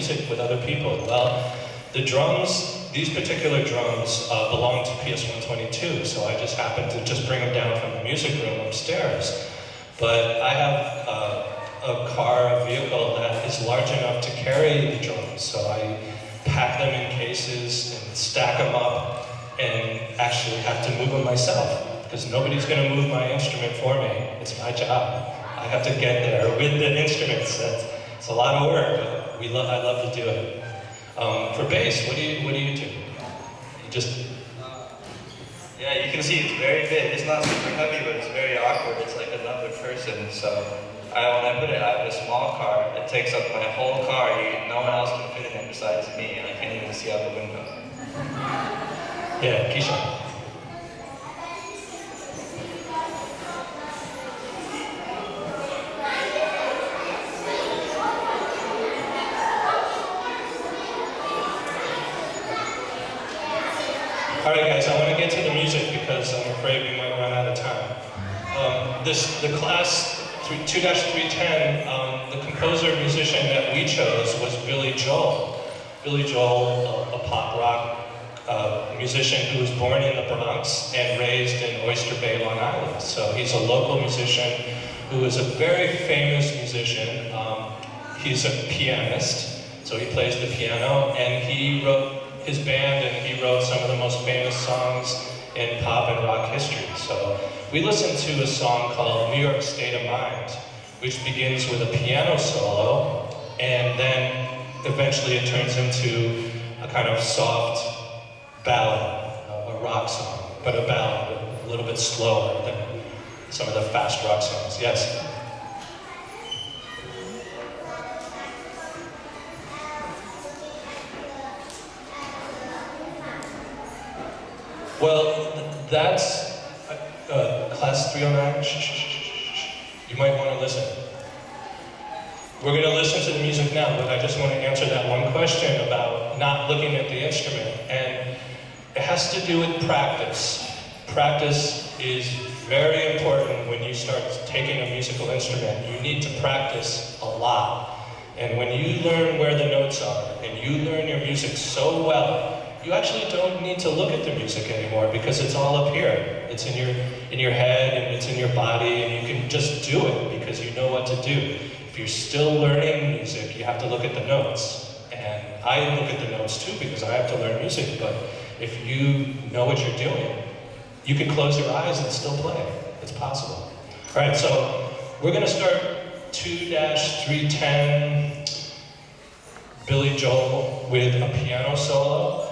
music with other people? Well, the drums, these particular drums belong to PS122, so I just happened to just bring them down from the music room upstairs. But I have a car, a vehicle that is large enough to carry the drums, so I pack them in cases and stack them up and actually have to move them myself, because nobody's going to move my instrument for me. It's my job. I have to get there with the instruments. It's a lot of work, but I love to do it. For bass, what do you do? You just... Yeah, you can see it's very big. It's not super heavy, but it's very awkward. It's like another person. So when I put it, I have a small car. It takes up my whole car. No one else can fit in it besides me, and I can't even see out the window. Yeah, Keisha. All right, guys, I want to get to the music because I'm afraid we might run out of time. The class 2-310, the composer musician that we chose was Billy Joel. Billy Joel, a pop rock musician who was born in the Bronx and raised in Oyster Bay, Long Island. So he's a local musician who is a very famous musician. He's a pianist, so he plays the piano, and he wrote his band, and he wrote some of the most famous songs in pop and rock history. So we listened to a song called New York State of Mind, which begins with a piano solo, and then eventually it turns into a kind of soft ballad, a rock song, but a ballad, a little bit slower than some of the fast rock songs. Yes? Well, that's class 309. You might want to listen. We're going to listen to the music now, but I just want to answer that one question about not looking at the instrument. And it has to do with practice. Practice is very important when you start taking a musical instrument. You need to practice a lot. And when you learn where the notes are, and you learn your music so well, you actually don't need to look at the music anymore because it's all up here. It's in your head and it's in your body, and you can just do it because you know what to do. If you're still learning music, you have to look at the notes. And I look at the notes too because I have to learn music, but if you know what you're doing, you can close your eyes and still play. It's possible. All right, so we're gonna start 2-310 Billy Joel with a piano solo.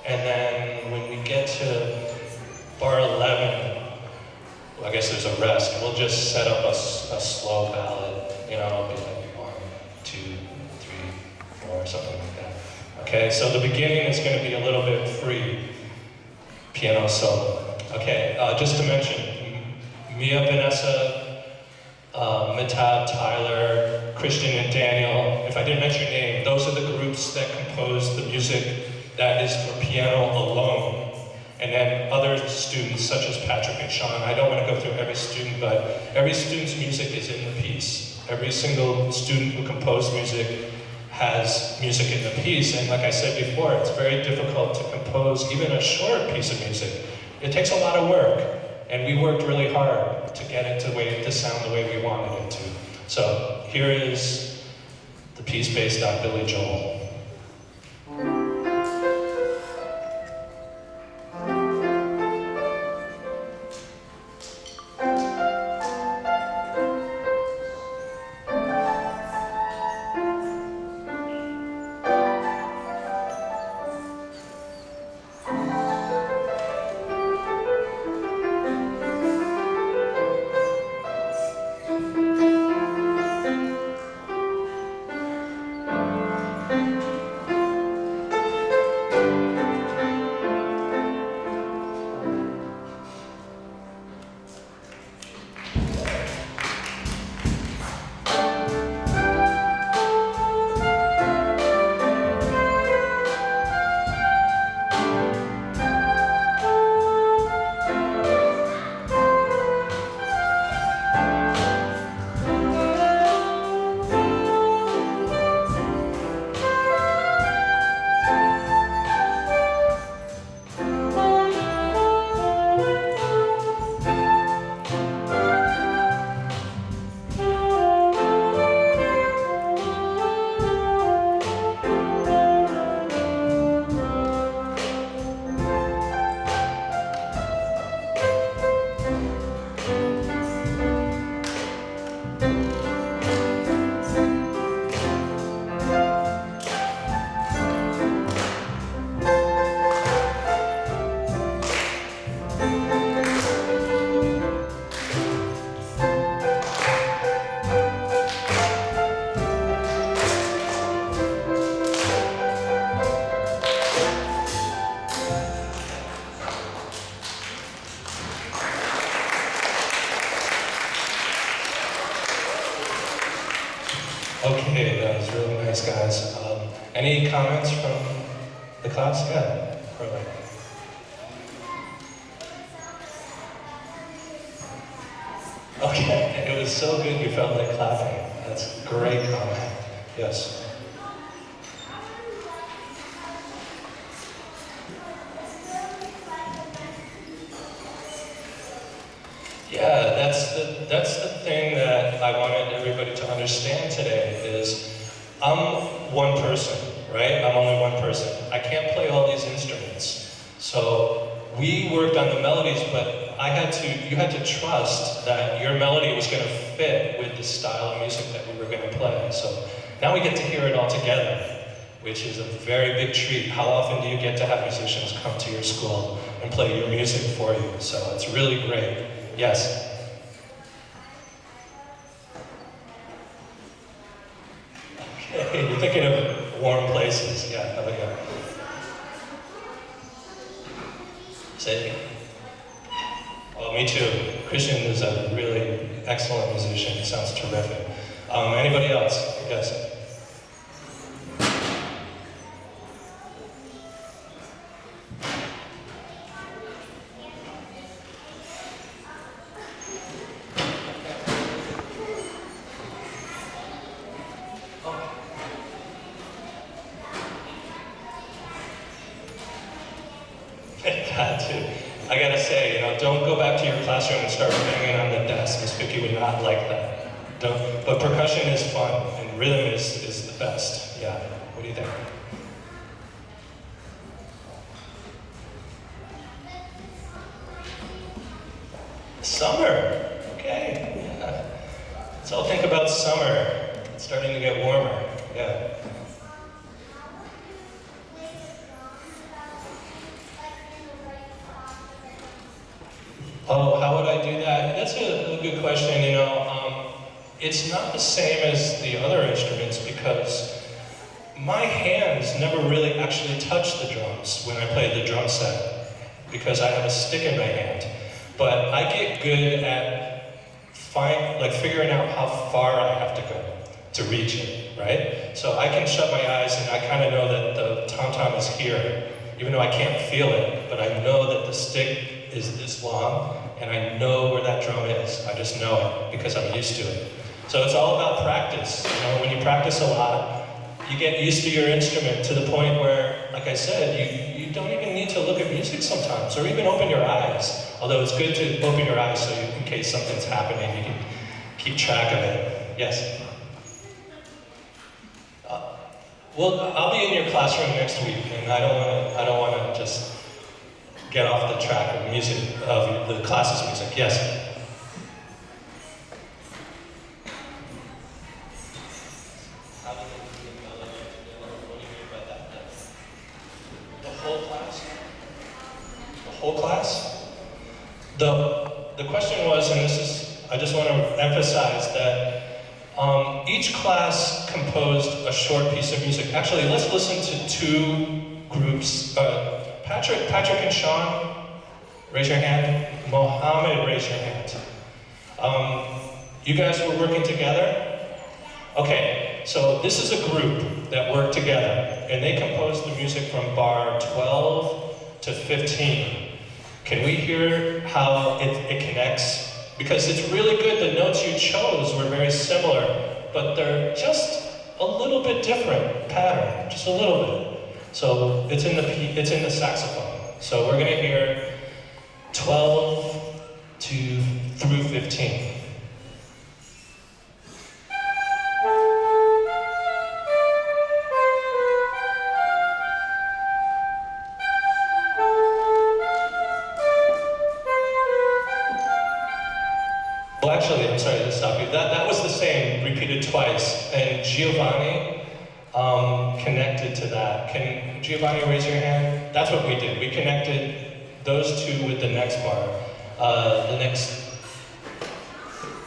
And then when we get to bar 11, I guess there's a rest. We'll just set up a slow ballad. You know, it'll be like 1, 2, 3, 4, something like that. Okay, so the beginning is going to be a little bit free piano solo. Okay, just to mention, Mia, Vanessa, Mitab, Tyler, Christian, and Daniel. If I didn't mention your name, those are the groups that compose the music that is for piano alone. And then other students, such as Patrick and Sean. I don't want to go through every student, but every student's music is in the piece. Every single student who composed music has music in the piece. And like I said before, it's very difficult to compose even a short piece of music. It takes a lot of work. And we worked really hard to get it to sound the way we wanted it to. So here is the piece based on Billy Joel. Any comments from the class? Yeah, Carly. Okay, it was so good you felt like clapping. That's a great comment. Yes. Yeah, that's the thing that I wanted everybody to understand today is I'm one person, right? I'm only one person. I can't play all these instruments. So we worked on the melodies, but you had to trust that your melody was going to fit with the style of music that we were going to play. So now we get to hear it all together, which is a very big treat. How often do you get to have musicians come to your school and play your music for you? So it's really great. Yes? Okay, you're thinking of warm places. Yeah, how about you? Say it again. Oh, me too. Christian is a really excellent musician. He sounds terrific. Anybody else? Yes? I gotta say, don't go back to your classroom and start banging on the desk. Miss Vicky would not like that. But percussion is fun, and rhythm is the best. Yeah, what do you think? Summer, okay, yeah. Let's all think about summer. It's starting to get warmer, yeah. Oh, how would I do that? That's a good question. It's not the same as the other instruments because my hands never really actually touch the drums when I play the drum set because I have a stick in my hand. But I get good at figuring out how far I have to go to reach it, right? So I can shut my eyes and I kind of know that the tom-tom is here, even though I can't feel it, but I know that the stick is this long, and I know where that drum is. I just know it because I'm used to it. So it's all about practice. When you practice a lot, you get used to your instrument to the point where, like I said, you don't even need to look at music sometimes, or even open your eyes. Although it's good to open your eyes so in case something's happening, you can keep track of it. Yes? Well, I'll be in your classroom next week, and I don't want to just get off the track of music, of the class's music. Yes? What do you mean by that? The whole class? The whole class? The question was, and I just want to emphasize that each class composed a short piece of music. Actually, let's listen to two groups. Patrick and Sean, raise your hand. Mohammed, raise your hand. You guys were working together? Okay, so this is a group that worked together, and they composed the music from bar 12 to 15. Can we hear how it connects? Because it's really good, the notes you chose were very similar, but they're just a little bit different pattern, just a little bit. So it's in the saxophone. So we're gonna hear 12 through 15. Well, actually, I'm sorry to stop you. That was the same, repeated twice, and Giovanni connected to that. Can Giovanni raise your hand? That's what we did. We connected those two with the next bar, the next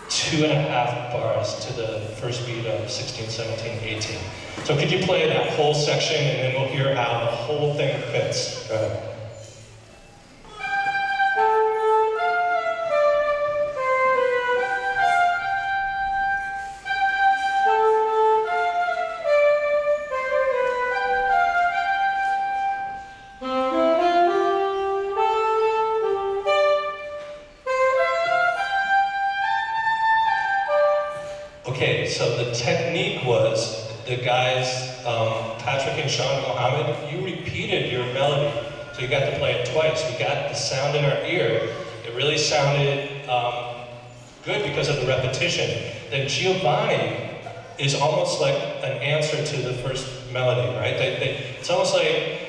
2.5 bars to the first beat of 16, 17, 18. So could you play that whole section, and then we'll hear how the whole thing fits. Go ahead. so the technique was the guys, Patrick and Sean and Mohammed, you repeated your melody. So you got to play it twice. We got the sound in our ear. It really sounded good because of the repetition. Then Giovanni is almost like an answer to the first melody, right? It's almost like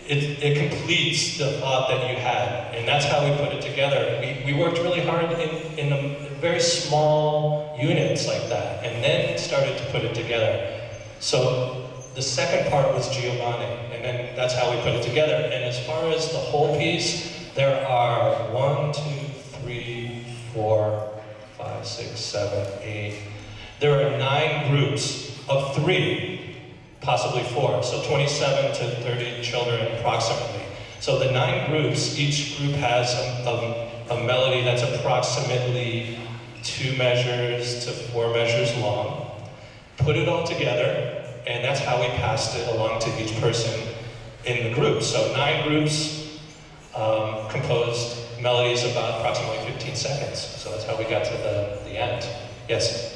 it completes the thought that you had, and that's how we put it together. We worked really hard in very small units like that, and then started to put it together. So the second part was Giovanni, and then that's how we put it together. And as far as the whole piece, there are 1, 2, 3, 4, 5, 6, 7, 8. There are 9 groups of 3, possibly 4, so 27 to 30 children approximately. So the 9 groups, each group has a melody that's approximately 2 measures to 4 measures long. Put it all together, and that's how we passed it along to each person in the group. So 9 groups composed melodies about approximately 15 seconds. So that's how we got to the end. Yes?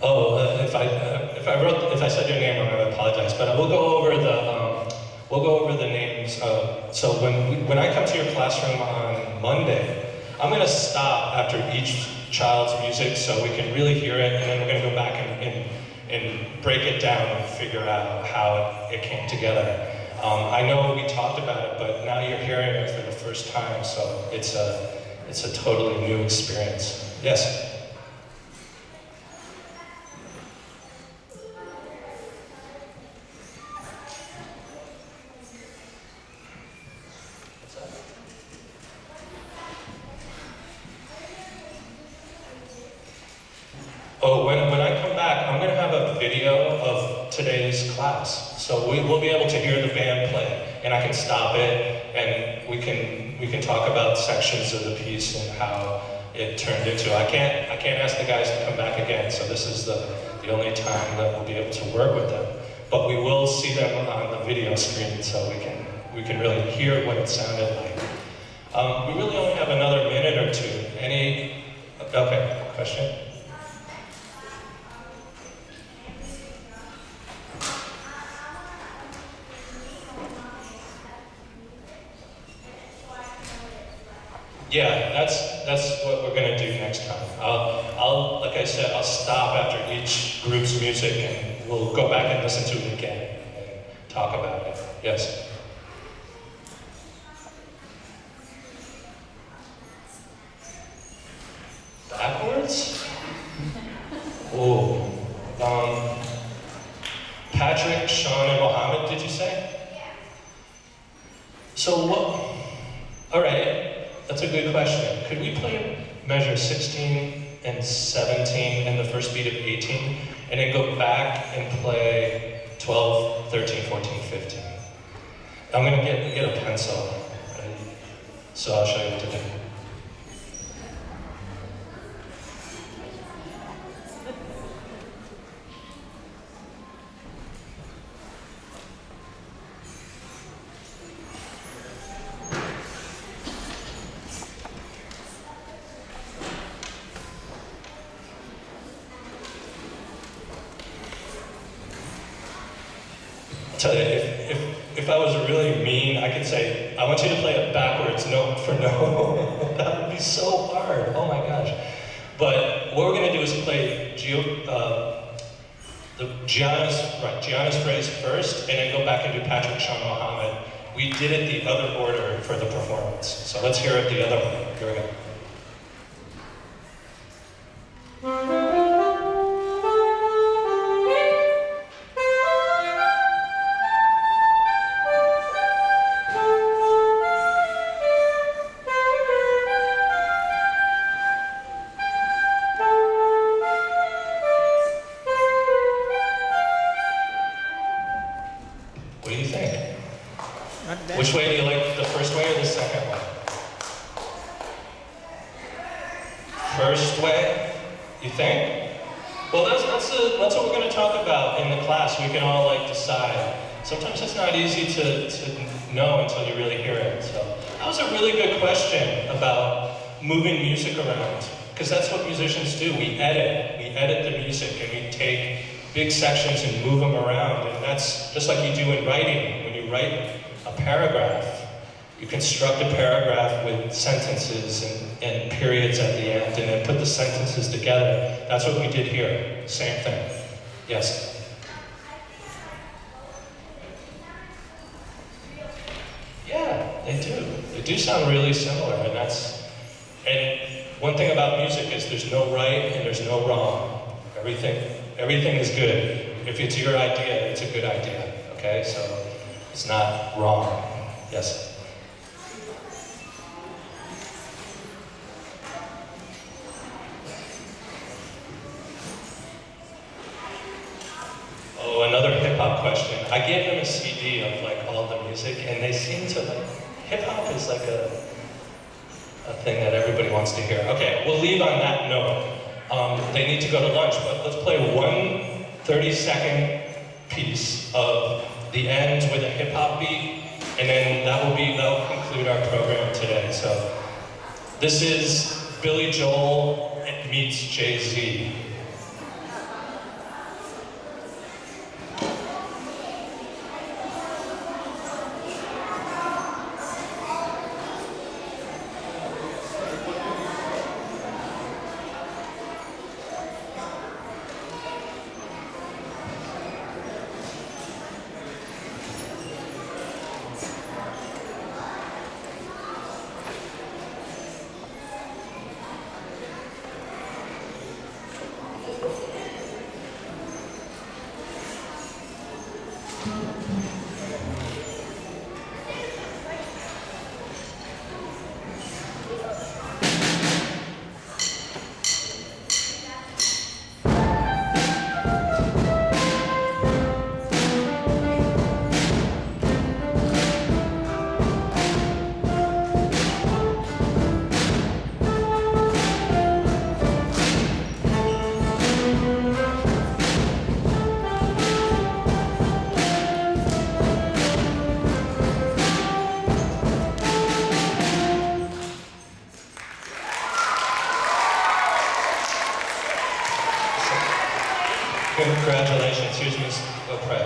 Oh, if I said your name wrong, I apologize. But we'll go over the names. So when I come to your classroom on Monday, I'm going to stop after each child's music so we can really hear it, and then we're going to go back and break it down and figure out how it came together. I know we talked about it, but now you're hearing it for the first time, so it's a totally new experience. Yes? Oh, when I come back, I'm going to have a video of today's class. So we'll be able to hear the band play, and I can stop it, and we can talk about sections of the piece and how it turned into. I can't ask the guys to come back again, so this is the only time that we'll be able to work with them. But we will see them on the video screen, so we can really hear what it sounded like. We really only have another minute or two. Okay, question? Yeah, that's what we're gonna do next time. Like I said, I'll stop after each group's music and we'll go back and listen to it again and talk about it. Yes? Backwards? Oh. Patrick, Sean, and Mohammed, did you say? So what? All right. That's a good question. Could we play measure 16 and 17 and the first beat of 18, and then go back and play 12, 13, 14, 15? I'm gonna get a pencil, so I'll show you what to do. Tell you, if I was really mean, I could say, I want you to play it backwards, note for note. That would be so hard, oh my gosh. But what we're gonna do is play Gianna's phrase first, and then go back and do Patrick, Sean, Mohammed. We did it the other order for the performance. So let's hear it the other way. Here we go. What do you think? Which way do you like, the first way or the second way? First way, you think? Well, that's what we're going to talk about in the class. We can all decide. Sometimes it's not easy to know until you really hear it. So that was a really good question about moving music around, because that's what musicians do. We edit the music, and we take big sections and move them around, and that's just like you do in writing. When you write a paragraph, you construct a paragraph with sentences and periods at the end, and then put the sentences together. That's what we did here. Same thing. Yes? Yeah, they do. They do sound really similar, and one thing about music is there's no right and there's no wrong. Everything is good. If it's your idea, it's a good idea. Okay, so it's not wrong. Yes. Oh, another hip-hop question. I gave them a CD of like all the music, and they seem to like, hip-hop is like a thing that everybody wants to hear. Okay, we'll leave on that note. They need to go to lunch, but let's play one 30-second piece of the end with a hip-hop beat, and then that will conclude our program today. So this is Billy Joel meets Jay-Z. Congratulations. Here's Ms. O'Prey.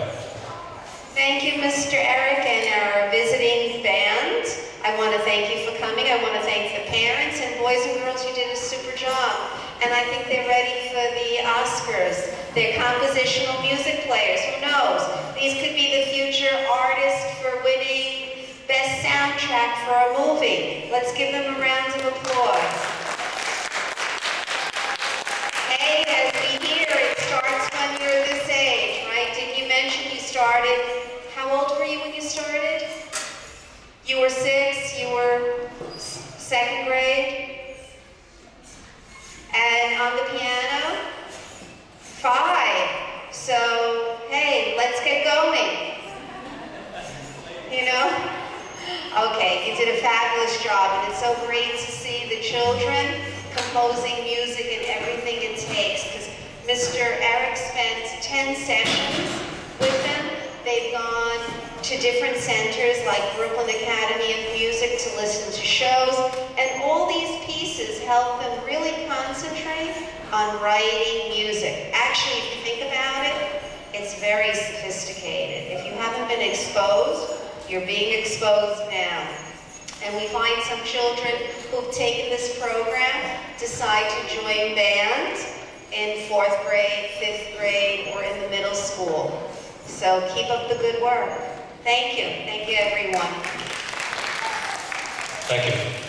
Thank you, Mr. Eric, and our visiting band. I want to thank you for coming. I want to thank the parents, and boys and girls, you did a super job. And I think they're ready for the Oscars. They're compositional music players. Who knows? These could be the future artists for winning Best Soundtrack for a movie. Let's give them a round of applause. Hey, as we hear, it starts when you're this age, right? Didn't you mention you started, how old were you when you started? You were 6, you were second grade? And on the piano? 5. So, hey, let's get going. You know? Okay, you did a fabulous job, and it's so great to see the children composing music and everything it takes, because Mr. Eric spent 10 sessions with them. They've gone to different centers like Brooklyn Academy of Music to listen to shows, and all these pieces help them really concentrate on writing music. Actually, if you think about it, it's very sophisticated. If you haven't been exposed, you're being exposed now. And we find some children who've taken this program decide to join bands in 4th grade, 5th grade, or in the middle school. So keep up the good work. Thank you. Thank you, everyone. Thank you.